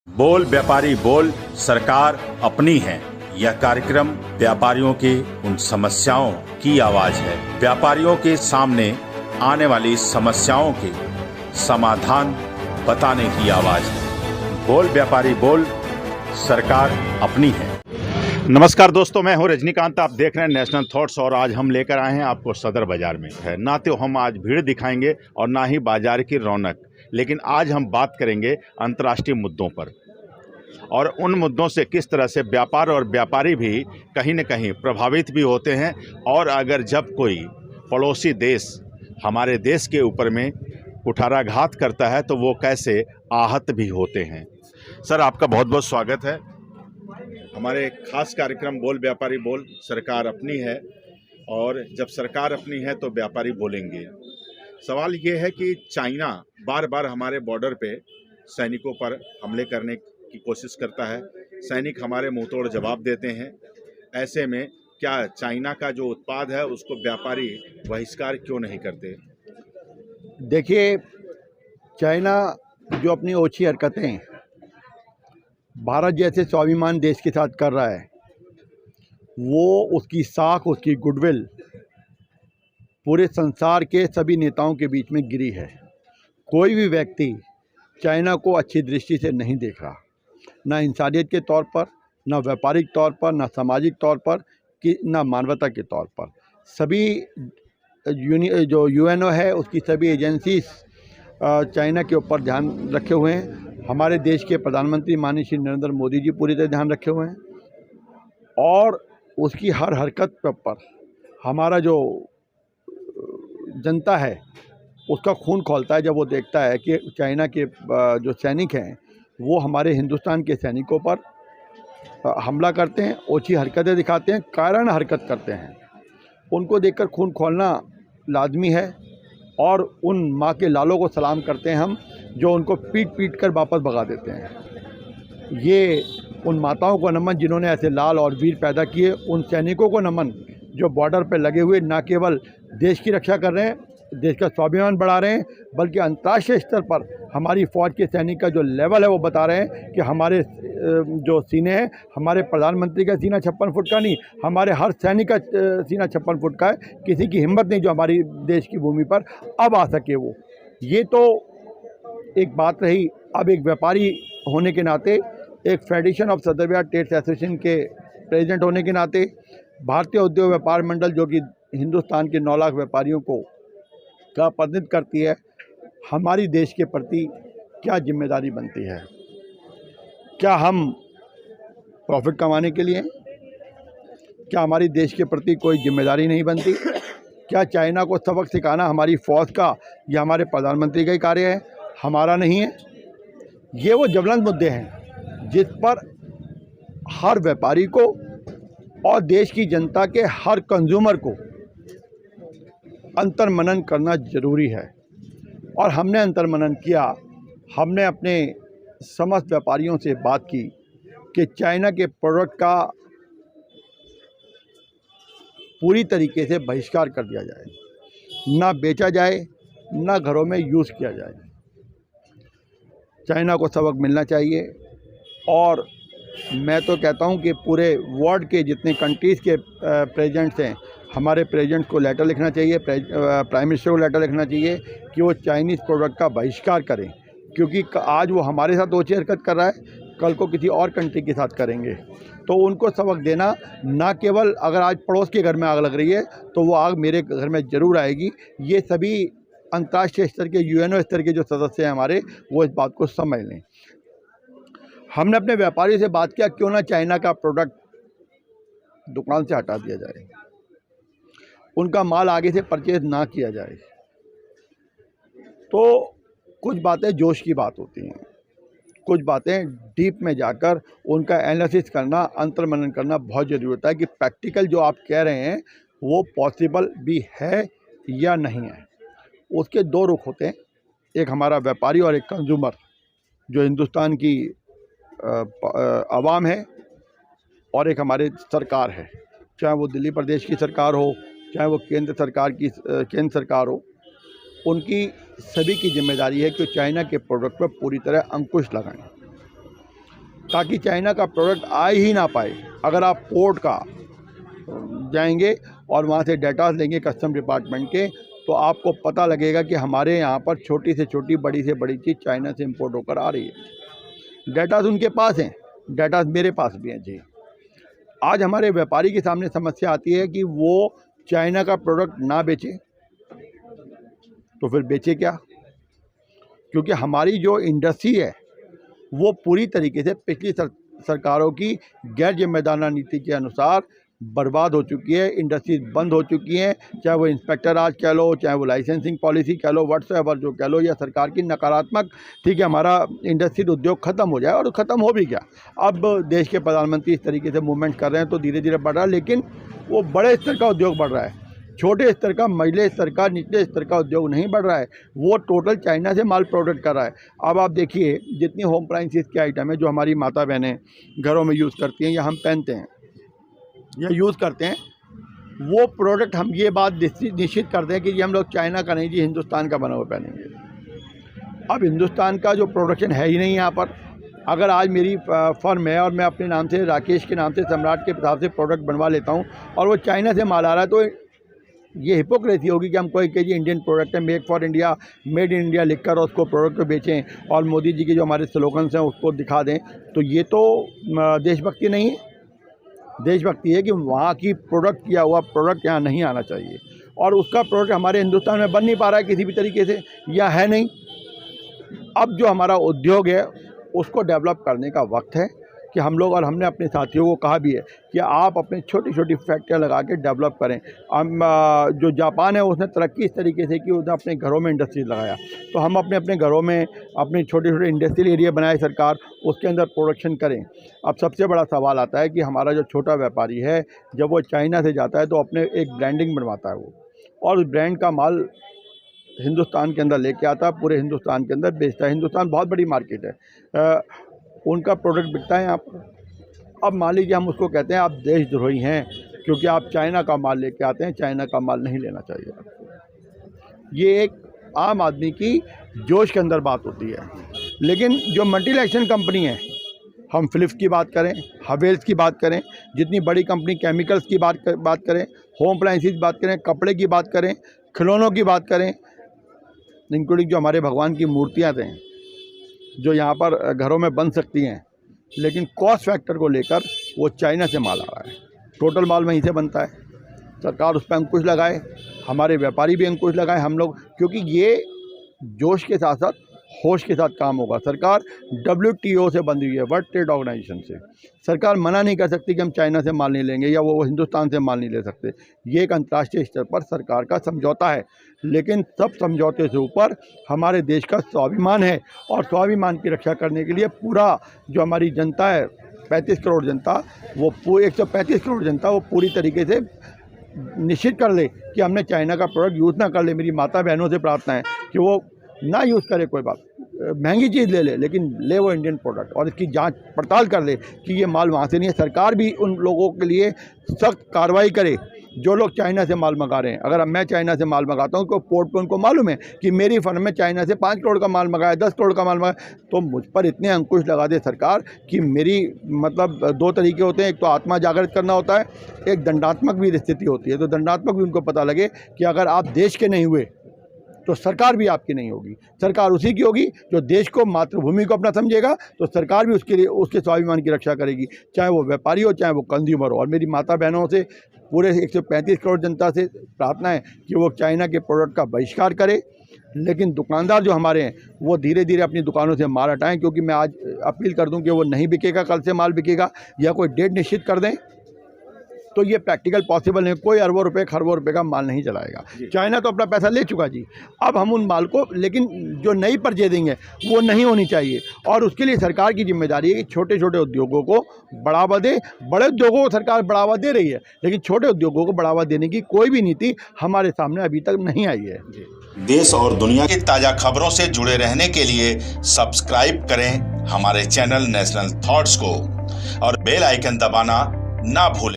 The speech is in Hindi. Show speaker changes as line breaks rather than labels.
बोल व्यापारी बोल, सरकार अपनी है। यह कार्यक्रम व्यापारियों के उन समस्याओं की आवाज है। व्यापारियों के सामने आने वाली समस्याओं के समाधान बताने की आवाज है। बोल व्यापारी बोल, सरकार अपनी है। नमस्कार दोस्तों, मैं हूं रजनीकांत। आप देख रहे हैं नेशनल थॉट्स और आज हम लेकर आए हैं आपको सदर बाजार में है। ना तो हम आज भीड़ दिखाएंगे और ना ही बाजार की रौनक, लेकिन आज हम बात करेंगे अंतर्राष्ट्रीय मुद्दों पर और उन मुद्दों से किस तरह से व्यापार और व्यापारी भी कहीं न कहीं प्रभावित भी होते हैं। और अगर जब कोई पड़ोसी देश हमारे देश के ऊपर में कुठाराघात करता है तो वो कैसे आहत भी होते हैं। सर, आपका बहुत बहुत स्वागत है हमारे खास कार्यक्रम बोल व्यापारी बोल, सरकार अपनी है। और जब सरकार अपनी है तो व्यापारी बोलेंगे। सवाल ये है कि चाइना बार बार हमारे बॉर्डर पे सैनिकों पर हमले करने की कोशिश करता है। सैनिक हमारे मुंह तोड़ जवाब देते हैं। ऐसे में क्या चाइना का जो उत्पाद है उसको व्यापारी बहिष्कार क्यों नहीं करते?
देखिए, चाइना जो अपनी ओछी हरकतें भारत जैसे स्वाभिमान देश के साथ कर रहा है, वो उसकी साख, उसकी गुडविल पूरे संसार के सभी नेताओं के बीच में गिरी है। कोई भी व्यक्ति चाइना को अच्छी दृष्टि से नहीं देख रहा, ना इंसानियत के तौर पर, ना व्यापारिक तौर पर, ना सामाजिक तौर पर, कि ना मानवता के तौर पर। सभी जो यूएनओ है उसकी सभी एजेंसीज चाइना के ऊपर ध्यान रखे हुए हैं। हमारे देश के प्रधानमंत्री माननीय श्री नरेंद्र मोदी जी पूरी तरह ध्यान रखे हुए हैं और उसकी हर हरकत पर हमारा जो जनता है उसका खून खौलता है जब वो देखता है कि चाइना के जो सैनिक हैं वो हमारे हिंदुस्तान के सैनिकों पर हमला करते हैं, ओछी हरकतें दिखाते हैं, कारण हरकत करते हैं। उनको देखकर खून खौलना लाजमी है और उन माँ के लालों को सलाम करते हैं हम, जो उनको पीट पीट कर वापस भगा देते हैं। ये उन माताओं को नमन जिन्होंने ऐसे लाल और वीर पैदा किए, उन सैनिकों को नमन जो बॉर्डर पर लगे हुए न केवल देश की रक्षा कर रहे हैं, देश का स्वाभिमान बढ़ा रहे हैं, बल्कि अंतर्राष्ट्रीय स्तर पर हमारी फ़ौज के सैनिक का जो लेवल है वो बता रहे हैं कि हमारे जो सीने हैं, हमारे प्रधानमंत्री का सीना 56 फुट का नहीं, हमारे हर सैनिक का सीना 56 फुट का है। किसी की हिम्मत नहीं जो हमारी देश की भूमि पर अब आ सके वो। ये तो एक बात रही। अब एक व्यापारी होने के नाते, एक फेडरेशन ऑफ सदर बिहार ट्रेड्स एसोसिएशन के प्रेसिडेंट होने के नाते, भारतीय उद्योग व्यापार मंडल जो कि हिंदुस्तान के 9 लाख व्यापारियों को का प्रतिनिधित्व करती है, हमारी देश के प्रति क्या जिम्मेदारी बनती है? क्या हम प्रॉफिट कमाने के लिए हैं? क्या हमारी देश के प्रति कोई जिम्मेदारी नहीं बनती? क्या चाइना को सबक सिखाना हमारी फ़ौज का या हमारे प्रधानमंत्री का ही कार्य है, हमारा नहीं है? ये वो ज्वलंत मुद्दे हैं जिस पर हर व्यापारी को और देश की जनता के हर कंज्यूमर को अंतर्मनन करना ज़रूरी है। और हमने अंतर्मनन किया। हमने अपने समस्त व्यापारियों से बात की कि चाइना के प्रोडक्ट का पूरी तरीके से बहिष्कार कर दिया जाए, ना बेचा जाए, ना घरों में यूज़ किया जाए। चाइना को सबक मिलना चाहिए। और मैं तो कहता हूं कि पूरे वर्ल्ड के जितने कंट्रीज़ के प्रेसिडेंट्स हैं, हमारे प्रेसिडेंट को लेटर लिखना चाहिए, प्राइम मिनिस्टर को लेटर लिखना चाहिए कि वो चाइनीज़ प्रोडक्ट का बहिष्कार करें। क्योंकि आज वो हमारे साथ ओछी हरकत कर रहा है, कल को किसी और कंट्री के साथ करेंगे। तो उनको सबक देना, ना केवल अगर आज पड़ोस के घर में आग लग रही है तो वो आग मेरे घर में ज़रूर आएगी। ये सभी अंतर्राष्ट्रीय स्तर के यूएनओ स्तर के जो सदस्य हैं हमारे, वो इस बात को समझ लें। हमने अपने व्यापारियों से बात किया, क्यों ना चाइना का प्रोडक्ट दुकान से हटा दिया जाए, उनका माल आगे से परचेज ना किया जाए। तो कुछ बातें जोश की बात होती हैं, कुछ बातें डीप में जाकर उनका एनालिसिस करना, अंतर्मनन करना बहुत ज़रूरी होता है कि प्रैक्टिकल जो आप कह रहे हैं वो पॉसिबल भी है या नहीं है। उसके दो रुख होते हैं, एक हमारा व्यापारी और एक कंज्यूमर, जो हिंदुस्तान की आवाम है, और एक हमारे सरकार है, चाहे वो दिल्ली प्रदेश की सरकार हो, चाहे वो केंद्र सरकार हो। उनकी सभी की जिम्मेदारी है कि चाइना के प्रोडक्ट पर पूरी तरह अंकुश लगाएं। ताकि चाइना का प्रोडक्ट आ ही ना पाए। अगर आप पोर्ट का जाएंगे और वहाँ से डेटा लेंगे कस्टम डिपार्टमेंट के, तो आपको पता लगेगा कि हमारे यहाँ पर छोटी से छोटी बड़ी से बड़ी चीज़ चाइना से इंपोर्ट होकर आ रही है। डेटा उनके पास हैं, डेटा मेरे पास भी हैं जी। आज हमारे व्यापारी के सामने समस्या आती है कि वो चाइना का प्रोडक्ट ना बेचे, तो फिर बेचे क्या? क्योंकि हमारी जो इंडस्ट्री है वो पूरी तरीके से पिछली सरकारों की गैर जिम्मेदाराना नीति के अनुसार बर्बाद हो चुकी है। इंडस्ट्रीज बंद हो चुकी हैं, चाहे वो इंस्पेक्टर राज कह लो, चाहे वो लाइसेंसिंग पॉलिसी कह लो, व्हाट्सएवर जो कह लो, या सरकार की नकारात्मक, ठीक है, हमारा इंडस्ट्री उद्योग ख़त्म हो जाए। और ख़त्म हो भी गया। अब देश के प्रधानमंत्री इस तरीके से मूवमेंट कर रहे हैं तो धीरे धीरे बढ़ रहा है, लेकिन वो बड़े स्तर का उद्योग बढ़ रहा है। छोटे स्तर का, मझले स्तर का, निचले स्तर का उद्योग नहीं बढ़ रहा है। वो टोटल चाइना से माल प्रोडक्ट कर रहा है। अब आप देखिए, जितनी होम अप्लायंसेस के आइटम है जो हमारी माता बहनें घरों में यूज़ करती हैं या हम पहनते हैं या यूज़ करते हैं, वो प्रोडक्ट हम ये बात निश्चित करते हैं कि ये हम लोग चाइना का नहीं जी, हिंदुस्तान का बना हुआ पहनेंगे। अब हिंदुस्तान का जो प्रोडक्शन है ही नहीं यहाँ पर। अगर आज मेरी फर्म है और मैं अपने नाम से, राकेश के नाम से, सम्राट के हिसाब से प्रोडक्ट बनवा लेता हूँ और वो चाइना से माल आ रहा है, तो ये हिपोक्रेसी होगी कि हम कोई कहिए इंडियन प्रोडक्ट है, make for India, made in India लिखकर और उसको प्रोडक्ट को बेचें और मोदी जी के जो हमारे स्लोगन्स हैं उसको दिखा दें। तो ये तो देशभक्ति नहीं है। देशभक्ति है कि वहाँ की प्रोडक्ट किया हुआ प्रोडक्ट यहाँ नहीं आना चाहिए, और उसका प्रोडक्ट हमारे हिंदुस्तान में बन नहीं पा रहा है किसी भी तरीके से, या है नहीं। अब जो हमारा उद्योग है उसको डेवलप करने का वक्त है कि हम लोग, और हमने अपने साथियों को कहा भी है कि आप अपने छोटी छोटी फैक्ट्रियाँ लगा के डेवलप करें। हम जो जापान है उसने तरक्की इस तरीके से कि उसने अपने घरों में इंडस्ट्री लगाया, तो हम अपने अपने घरों में अपने छोटे छोटे इंडस्ट्रियल एरिया बनाए, सरकार उसके अंदर प्रोडक्शन करें। अब सबसे बड़ा सवाल आता है कि हमारा जो छोटा व्यापारी है, जब वो चाइना से जाता है तो अपने एक ब्रांडिंग बनवाता है वो, और उस ब्रांड का माल हिंदुस्तान के अंदर लेके आता है, पूरे हिंदुस्तान के अंदर बेचता है। हिंदुस्तान बहुत बड़ी मार्केट है, उनका प्रोडक्ट बिकता है यहाँ पर। अब मान लीजिए हम उसको कहते हैं आप देशद्रोही हैं क्योंकि आप चाइना का माल लेके आते हैं, चाइना का माल नहीं लेना चाहिए आपको। ये एक आम आदमी की जोश के अंदर बात होती है। लेकिन जो मल्टीनेशनल कंपनी है, हम फिलिप्स की बात करें, हवेल्स की बात करें, जितनी बड़ी कंपनी, केमिकल्स की बात करें, होम अप्लायंसेस की बात करें, कपड़े की बात करें, खिलौनों की बात करें, इंक्लूडिंग जो हमारे भगवान की मूर्तियाँ हैं जो यहाँ पर घरों में बन सकती हैं, लेकिन कॉस्ट फैक्टर को लेकर वो चाइना से माल आ रहा है। टोटल माल वहीं से बनता है। सरकार उस पर अंकुश लगाए, हमारे व्यापारी भी अंकुश लगाए, हम लोग, क्योंकि ये जोश के साथ साथ होश के साथ काम होगा। सरकार WTO से बंधी हुई है, वर्ल्ड ट्रेड ऑर्गेनाइजेशन से। सरकार मना नहीं कर सकती कि हम चाइना से माल नहीं लेंगे या वो हिंदुस्तान से माल नहीं ले सकते। ये एक अंतर्राष्ट्रीय स्तर पर सरकार का समझौता है, लेकिन सब समझौते से ऊपर हमारे देश का स्वाभिमान है, और स्वाभिमान की रक्षा करने के लिए पूरा जो हमारी जनता है, 35 करोड़ जनता, वो 135 करोड़ जनता वो पूरी तरीके से निश्चित कर ले कि हमने चाइना का प्रोडक्ट यूज़ ना कर ले। मेरी माता बहनों से प्रार्थना है कि वो ना यूज़ करे, कोई बात, महंगी चीज़ ले ले, लेकिन ले वो इंडियन प्रोडक्ट, और इसकी जांच पड़ताल कर ले कि ये माल वहाँ से नहीं है। सरकार भी उन लोगों के लिए सख्त कार्रवाई करे जो लोग चाइना से माल मंगा रहे हैं। अगर मैं चाइना से माल मंगाता हूँ तो पोर्ट पे उनको मालूम है कि मेरी फर्म में चाइना से 5 करोड़ का माल मंगाया, 10 करोड़ का माल मंगाया, तो मुझ पर इतने अंकुश लगा दे सरकार कि मेरी, मतलब 2 तरीके होते हैं, एक तो आत्मा जागृत करना होता है, एक दंडात्मक भी स्थिति होती है। तो दंडात्मक भी उनको पता लगे कि अगर आप देश के नहीं हुए तो सरकार भी आपकी नहीं होगी। सरकार उसी की होगी जो देश को, मातृभूमि को अपना समझेगा, तो सरकार भी उसके लिए, उसके स्वाभिमान की रक्षा करेगी, चाहे वो व्यापारी हो, चाहे वो कंज्यूमर हो। और मेरी माता बहनों से, पूरे 135 करोड़ जनता से प्रार्थना है कि वो चाइना के प्रोडक्ट का बहिष्कार करे, लेकिन दुकानदार जो हमारे हैं वो धीरे धीरे अपनी दुकानों से माल हटाएँ। क्योंकि मैं आज अपील कर दूँ कि वो नहीं बिकेगा, कल से माल बिकेगा, या कोई डेट निश्चित कर दें, तो ये प्रैक्टिकल पॉसिबल नहीं। कोई अरबों रुपए, खरबों रुपए का माल नहीं चलाएगा। चाइना तो अपना पैसा ले चुका जी। अब हम उन माल को, लेकिन जो नई परचेजिंग है वो नहीं होनी चाहिए, और उसके लिए सरकार की जिम्मेदारी है कि छोटे छोटे उद्योगों को बढ़ावा दे। बड़े उद्योगों को सरकार बढ़ावा दे रही है, लेकिन छोटे उद्योगों को बढ़ावा देने की कोई भी नीति हमारे सामने अभी तक नहीं आई है।
देश और दुनिया की ताज़ा खबरों से जुड़े रहने के लिए सब्सक्राइब करें हमारे चैनल नेशनल थॉट्स को, और बेल आइकन दबाना ना भूलें।